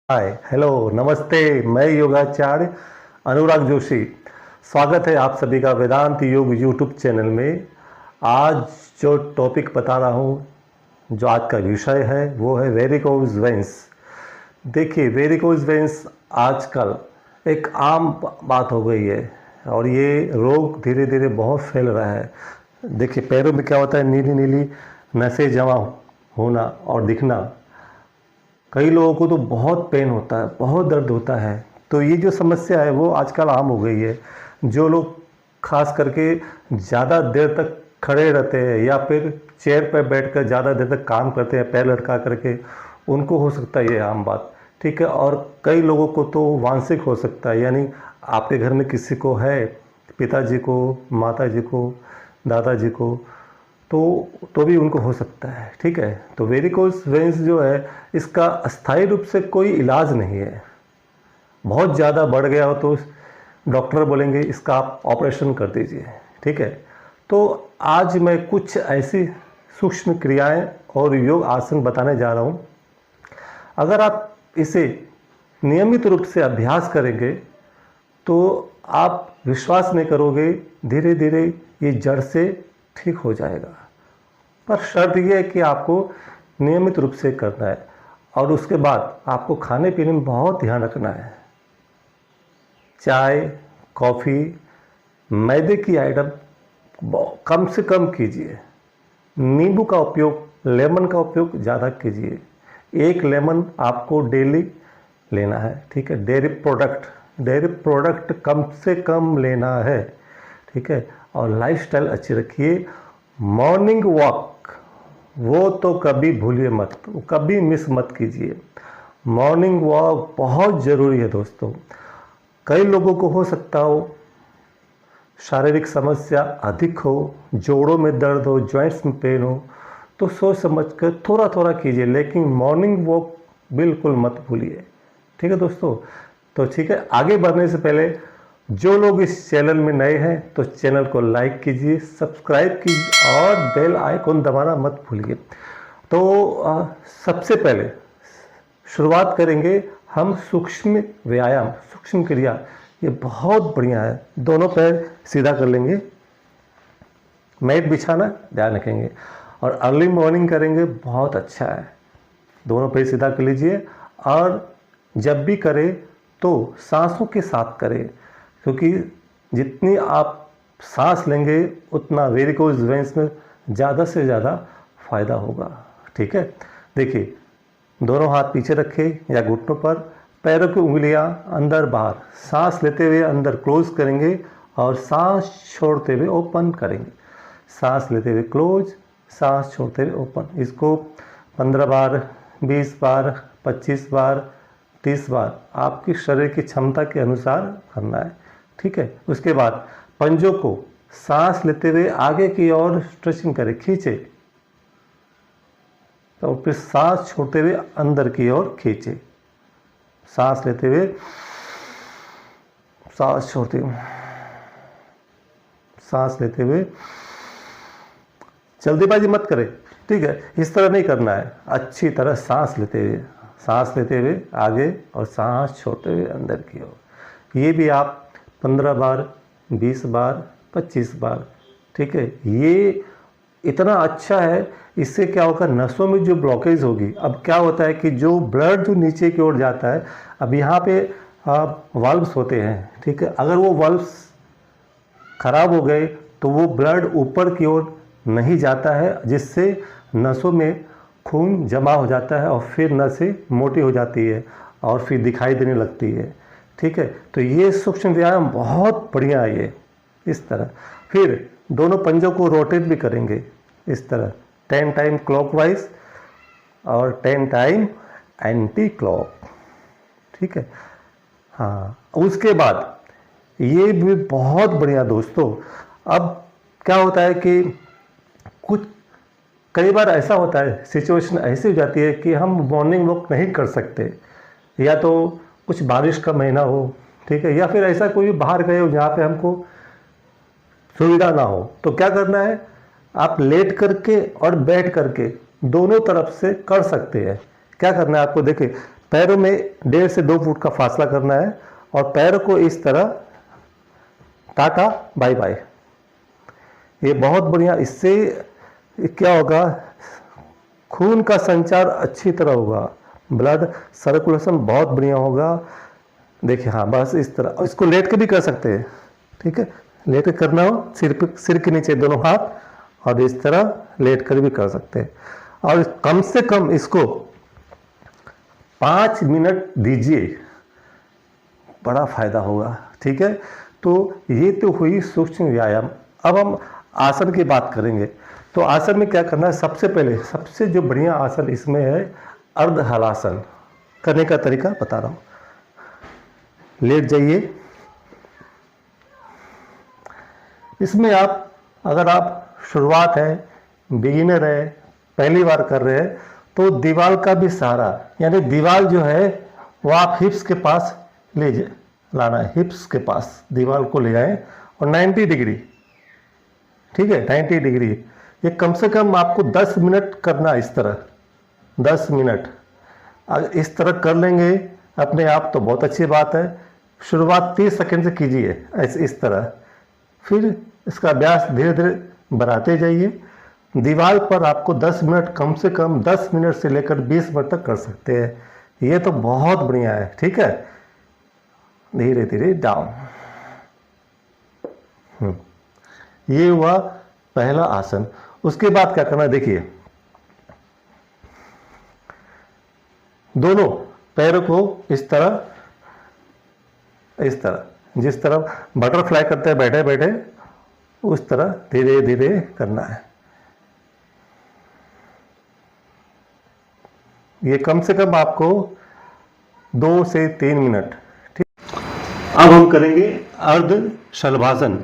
Hi hello नमस्ते। मैं योगाचार्य अनुराग जोशी। स्वागत है आप सभी का वेदांत योग यूट्यूब चैनल में। आज जो टॉपिक बता रहा हूँ, जो आज का विषय है वो है वेरिकोज वेन्स। देखिए, वेरिकोज वेन्स आजकल एक आम बात हो गई है और ये रोग धीरे धीरे बहुत फैल रहा है। देखिए, पैरों में क्या होता है, नीली नीली नसें जमा होना और दिखना। कई लोगों को तो बहुत पेन होता है, बहुत दर्द होता है। तो ये जो समस्या है वो आजकल आम हो गई है। जो लोग खास करके ज़्यादा देर तक खड़े रहते हैं या फिर चेयर पर बैठकर ज़्यादा देर तक काम करते हैं पैर लटका करके, उनको हो सकता है ये आम बात। ठीक है। और कई लोगों को तो वांशिक हो सकता है, यानी आपके घर में किसी को है, पिताजी को, माताजी को, दादाजी को, तो भी उनको हो सकता है। ठीक है। तो वेरिकोज वेन्स जो है, इसका अस्थायी रूप से कोई इलाज नहीं है। बहुत ज़्यादा बढ़ गया हो तो डॉक्टर बोलेंगे इसका आप ऑपरेशन कर दीजिए। ठीक है। तो आज मैं कुछ ऐसी सूक्ष्म क्रियाएं और योग आसन बताने जा रहा हूं। अगर आप इसे नियमित रूप से अभ्यास करेंगे तो आप विश्वास नहीं करोगे, धीरे धीरे ये जड़ से ठीक हो जाएगा। पर शर्त यह है कि आपको नियमित रूप से करना है और उसके बाद आपको खाने पीने में बहुत ध्यान रखना है। चाय, कॉफ़ी, मैदे की आइटम कम से कम कीजिए। नींबू का उपयोग, लेमन का उपयोग ज़्यादा कीजिए। एक लेमन आपको डेली लेना है। ठीक है। डेयरी प्रोडक्ट कम से कम लेना है। ठीक है। और लाइफस्टाइल अच्छी रखिए। मॉर्निंग वॉक वो तो कभी भूलिए मत, कभी मिस मत कीजिए। मॉर्निंग वॉक बहुत ज़रूरी है दोस्तों। कई लोगों को हो सकता हो शारीरिक समस्या अधिक हो, जोड़ों में दर्द हो, जॉइंट्स में पेन हो, तो सोच समझ कर थोड़ा थोड़ा कीजिए, लेकिन मॉर्निंग वॉक बिल्कुल मत भूलिए। ठीक है दोस्तों। तो ठीक है, आगे बढ़ने से पहले जो लोग इस चैनल में नए हैं तो चैनल को लाइक कीजिए, सब्सक्राइब कीजिए और बेल आइकन दबाना मत भूलिए। तो सबसे पहले शुरुआत करेंगे हम सूक्ष्म व्यायाम, सूक्ष्म क्रिया। ये बहुत बढ़िया है। दोनों पैर सीधा कर लेंगे, मैट बिछाना ध्यान रखेंगे और अर्ली मॉर्निंग करेंगे, बहुत अच्छा है। दोनों पैर सीधा कर लीजिए और जब भी करें तो सांसों के साथ करें, क्योंकि जितनी आप सांस लेंगे उतना वेरिकोज वेन्स में ज़्यादा से ज़्यादा फायदा होगा। ठीक है। देखिए, दोनों हाथ पीछे रखें या घुटनों पर, पैरों की उंगलियां अंदर बाहर, सांस लेते हुए अंदर क्लोज करेंगे और सांस छोड़ते हुए ओपन करेंगे। सांस लेते हुए क्लोज, सांस छोड़ते हुए ओपन। इसको 15 बार, 20 बार, 25 बार, 30 बार आपकी शरीर की क्षमता के अनुसार करना है। ठीक है। उसके बाद पंजों को सांस लेते हुए आगे की ओर स्ट्रेचिंग करें, खींचे, तो फिर सांस छोड़ते हुए अंदर की ओर खींचे। सांस लेते हुए, सांस छोड़ते हुए, सांस लेते हुए। जल्दीबाजी मत करें। ठीक है। इस तरह नहीं करना है, अच्छी तरह सांस लेते हुए आगे और सांस छोड़ते हुए अंदर की ओर। ये भी आप 15 बार, 20 बार, 25 बार। ठीक है। ये इतना अच्छा है, इससे क्या होगा, नसों में जो ब्लॉकेज होगी, अब क्या होता है कि जो ब्लड जो नीचे की ओर जाता है, अब यहाँ पे वाल्व्स होते हैं। ठीक है। अगर वो वाल्व्स खराब हो गए तो वो ब्लड ऊपर की ओर नहीं जाता है, जिससे नसों में खून जमा हो जाता है और फिर नसें मोटी हो जाती है और फिर दिखाई देने लगती है। ठीक है। तो ये सूक्ष्म व्यायाम बहुत बढ़िया है ये। इस तरह फिर दोनों पंजों को रोटेट भी करेंगे इस तरह, 10 टाइम क्लॉकवाइज और 10 टाइम एंटी क्लॉक। ठीक है। हाँ, उसके बाद ये भी बहुत बढ़िया दोस्तों। अब क्या होता है कि कुछ कई बार ऐसा होता है, सिचुएशन ऐसी हो जाती है कि हम मॉर्निंग वॉक नहीं कर सकते, या तो कुछ बारिश का महीना हो, ठीक है, या फिर ऐसा कोई बाहर गए हो जहाँ पे हमको सुविधा ना हो। तो क्या करना है, आप लेट करके और बैठ करके दोनों तरफ से कर सकते हैं। क्या करना है आपको, देखिए, पैरों में 1.5 से 2 फुट का फासला करना है और पैरों को इस तरह टाटा बाय बाय। ये बहुत बढ़िया, इससे क्या होगा, खून का संचार अच्छी तरह होगा, ब्लड सर्कुलेशन बहुत बढ़िया होगा। देखिए हाँ, बस इस तरह। इसको लेट के भी कर सकते हैं, ठीक है, लेट के करना हो, सिर के नीचे दोनों हाथ, और इस तरह लेट कर भी कर सकते हैं। और कम से कम इसको 5 मिनट दीजिए, बड़ा फायदा होगा, ठीक है। तो ये तो हुई सूक्ष्म व्यायाम। अब हम आसन की बात करेंगे। तो आसन में क्या करना है, सबसे पहले सबसे जो बढ़िया आसन इसमें है अर्ध हलासन। करने का तरीका बता रहा हूँ। लेट जाइए। इसमें आप, अगर आप शुरुआत है, बिगिनर है, पहली बार कर रहे हैं, तो दीवार का भी सहारा, यानी दीवार जो है वो आप हिप्स के पास लाना है, हिप्स के पास दीवार को ले आए और 90 डिग्री, ठीक है, 90 डिग्री। ये कम से कम आपको 10 मिनट करना, इस तरह 10 मिनट। अगर इस तरह कर लेंगे अपने आप तो बहुत अच्छी बात है। शुरुआत 30 सेकंड से कीजिए इस तरह, फिर इसका अभ्यास धीरे धीरे बढ़ाते जाइए। दीवार पर आपको 10 मिनट, कम से कम 10 मिनट से लेकर 20 मिनट तक कर सकते हैं। ये तो बहुत बढ़िया है, ठीक है। धीरे धीरे डाउन। ये हुआ पहला आसन। उसके बाद क्या करना है, देखिए, दोनों पैरों को इस तरह जिस तरह बटरफ्लाई करते हैं बैठे बैठे, उस तरह धीरे धीरे करना है। ये कम से कम आपको 2 से 3 मिनट, ठीक। अब हम करेंगे अर्ध शलभासन।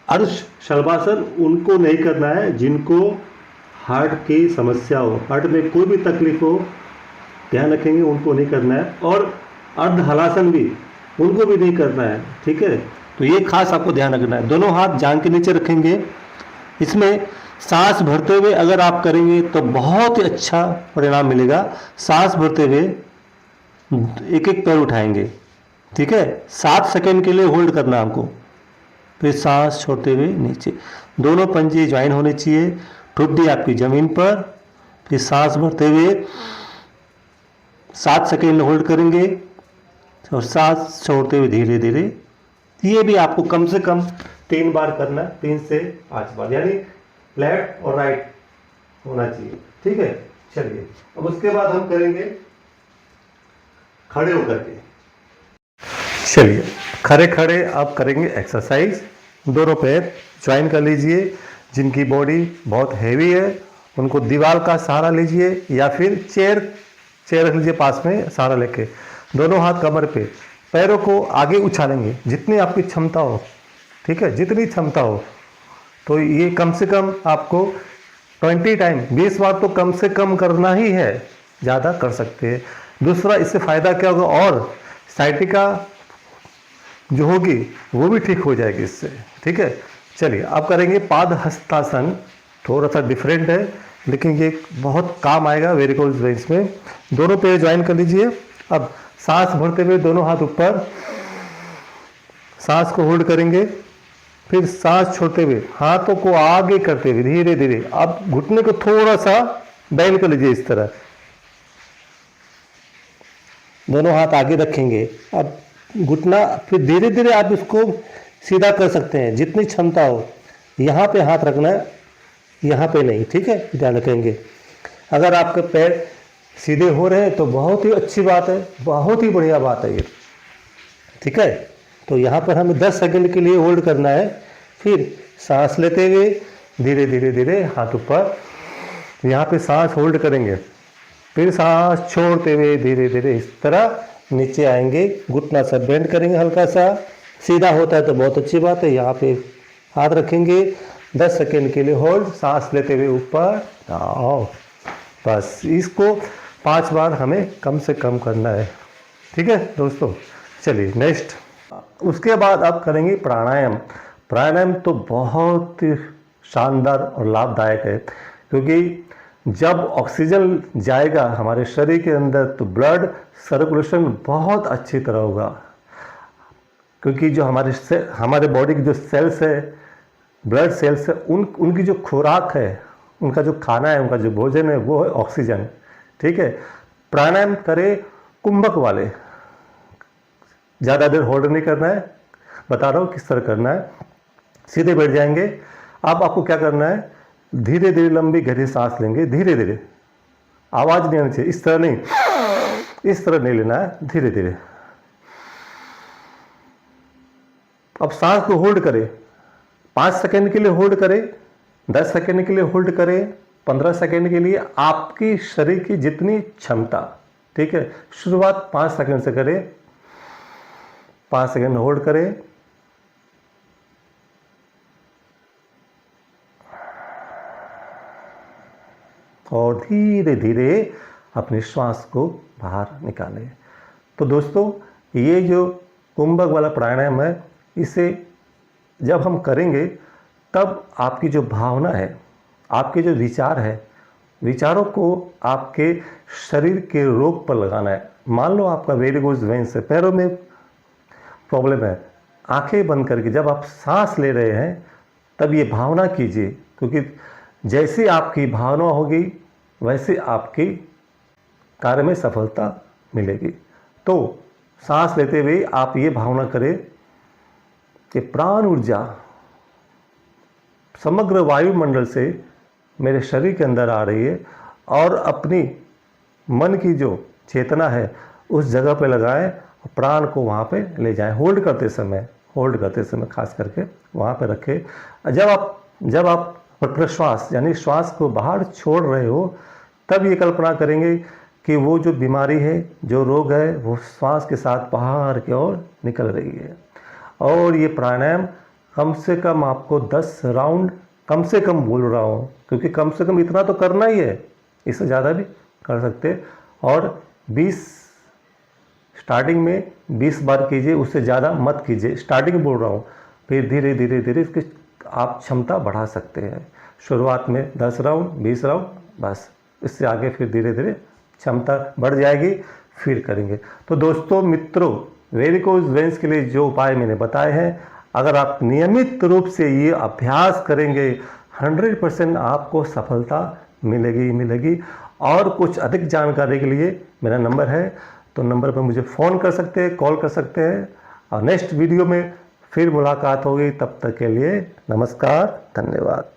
अर्ध शलभासन उनको नहीं करना है जिनको हार्ट की समस्या हो, हार्ट में कोई भी तकलीफ हो, ध्यान रखेंगे, उनको नहीं करना है। और अर्ध हलासन भी उनको भी नहीं करना है, ठीक है। तो ये खास आपको ध्यान रखना है। दोनों हाथ जांघ के नीचे रखेंगे। इसमें सांस भरते हुए अगर आप करेंगे तो बहुत ही अच्छा परिणाम मिलेगा। सांस भरते हुए एक एक पैर उठाएंगे, ठीक है। 7 सेकंड के लिए होल्ड करना हमको, फिर सांस छोड़ते हुए नीचे। दोनों पंजे ज्वाइन होने चाहिए, ठुड्डी आपकी जमीन पर। फिर सांस भरते हुए 7 सेकंड होल्ड करेंगे और सांस छोड़ते हुए धीरे धीरे। ये भी आपको कम से कम 3 बार करना है, 3 से 5 बार, यानी लेफ्ट और राइट होना चाहिए, ठीक है। चलिए, अब उसके बाद हम करेंगे खड़े होकर के। चलिए, खड़े खड़े आप करेंगे एक्सरसाइज। दोनों पैर ज्वाइन कर लीजिए। जिनकी बॉडी बहुत हैवी है उनको दीवार का सहारा लीजिए, या फिर चेयर रख लीजिए पास में सहारा लेके। दोनों हाथ कमर पे, पैरों को आगे उछालेंगे जितनी आपकी क्षमता हो, ठीक है, जितनी क्षमता हो। तो ये कम से कम आपको 20 टाइम, 20 बार तो कम से कम करना ही है, ज़्यादा कर सकते हैं। दूसरा, इससे फ़ायदा क्या होगा, और साइटिका जो होगी वो भी ठीक हो जाएगी इससे, ठीक है। चलिए, अब करेंगे पाद हस्तासन। थोड़ा सा डिफरेंट है लेकिन ये बहुत काम आएगा वेरिकोज वेन्स में। दोनों पैर ज्वाइन कर लीजिए। अब सांस भरते हुए दोनों हाथ ऊपर, सांस को होल्ड करेंगे, फिर सांस छोड़ते हुए हाथों को आगे करते हुए धीरे धीरे आप घुटने को थोड़ा सा बेंड कर लीजिए, इस तरह। दोनों हाथ आगे रखेंगे। अब घुटना, फिर धीरे धीरे आप इसको सीधा कर सकते हैं जितनी क्षमता हो। यहाँ पे हाथ रखना है, यहाँ पे नहीं, ठीक है, ध्यान रखेंगे। अगर आपके पैर सीधे हो रहे हैं तो बहुत ही अच्छी बात है, बहुत ही बढ़िया बात है ये, ठीक है। तो यहाँ पर हमें 10 सेकंड के लिए होल्ड करना है। फिर सांस लेते हुए धीरे धीरे धीरे हाथ ऊपर, यहाँ पे सांस होल्ड करेंगे, फिर सांस छोड़ते हुए धीरे धीरे इस तरह नीचे आएंगे। घुटना सा बेंड करेंगे, हल्का सा सीधा होता है तो बहुत अच्छी बात है। यहाँ पे हाथ रखेंगे, 10 सेकंड के लिए होल्ड, सांस लेते हुए ऊपर आओ। बस इसको 5 बार हमें कम से कम करना है, ठीक है दोस्तों। चलिए नेक्स्ट, उसके बाद आप करेंगे प्राणायाम। प्राणायाम तो बहुत शानदार और लाभदायक है, क्योंकि जब ऑक्सीजन जाएगा हमारे शरीर के अंदर तो ब्लड सर्कुलेशन बहुत अच्छी तरह होगा, क्योंकि जो हमारे बॉडी के जो सेल्स है, ब्लड सेल्स है, उनकी जो खुराक है, उनका जो खाना है, उनका जो भोजन है वो है ऑक्सीजन। ठीक है, प्राणायाम करें कुंभक वाले, ज़्यादा देर होल्ड नहीं करना है, बता रहा हूँ किस तरह करना है। सीधे बैठ जाएंगे। अब आपको क्या करना है, धीरे धीरे लंबी गहरी सांस लेंगे, धीरे धीरे, आवाज़ नहीं आनी चाहिए, इस तरह नहीं, इस तरह नहीं लेना है, धीरे धीरे। अब सांस को होल्ड करें, 5 सेकेंड के लिए होल्ड करें, 10 सेकेंड के लिए होल्ड करें, 15 सेकेंड के लिए, आपकी शरीर की जितनी क्षमता। ठीक है, शुरुआत 5 सेकेंड से करें, 5 सेकेंड होल्ड करें, और धीरे धीरे अपनी श्वास को बाहर निकालें। तो दोस्तों, ये जो कुंभक वाला प्राणायाम है, इसे जब हम करेंगे तब आपकी जो भावना है, आपके जो विचार है, विचारों को आपके शरीर के रोग पर लगाना है। मान लो आपका वेरिकोज वेन्स है, पैरों में प्रॉब्लम है, आंखें बंद करके जब आप सांस ले रहे हैं तब ये भावना कीजिए, क्योंकि जैसी आपकी भावना होगी वैसे आपकी कार्य में सफलता मिलेगी। तो सांस लेते हुए आप ये भावना करें कि प्राण ऊर्जा समग्र वायुमंडल से मेरे शरीर के अंदर आ रही है, और अपनी मन की जो चेतना है उस जगह पे लगाएं, प्राण को वहाँ पे ले जाएं। होल्ड करते समय खास करके वहाँ पे रखें। जब आप प्रश्वास यानी श्वास को बाहर छोड़ रहे हो, तब ये कल्पना करेंगे कि वो जो बीमारी है, जो रोग है, वो श्वास के साथ बाहर की ओर निकल रही है। और ये प्राणायाम कम से कम आपको 10 राउंड, कम से कम बोल रहा हूँ, क्योंकि कम से कम इतना तो करना ही है, इससे ज़्यादा भी कर सकते। और 20 स्टार्टिंग में 20 बार कीजिए, उससे ज़्यादा मत कीजिए, स्टार्टिंग बोल रहा हूँ। फिर धीरे धीरे धीरे इसकी आप क्षमता बढ़ा सकते हैं। शुरुआत में 10 राउंड, 20 राउंड, बस। इससे आगे फिर धीरे धीरे क्षमता बढ़ जाएगी, फिर करेंगे। तो दोस्तों, मित्रों, वेरिकोज वेन्स के लिए जो उपाय मैंने बताए हैं, अगर आप नियमित रूप से ये अभ्यास करेंगे, 100% आपको सफलता मिलेगी। और कुछ अधिक जानकारी के लिए मेरा नंबर है, तो नंबर पर मुझे फ़ोन कर सकते हैं, कॉल कर सकते हैं। और नेक्स्ट वीडियो में फिर मुलाकात होगी। तब तक के लिए नमस्कार, धन्यवाद।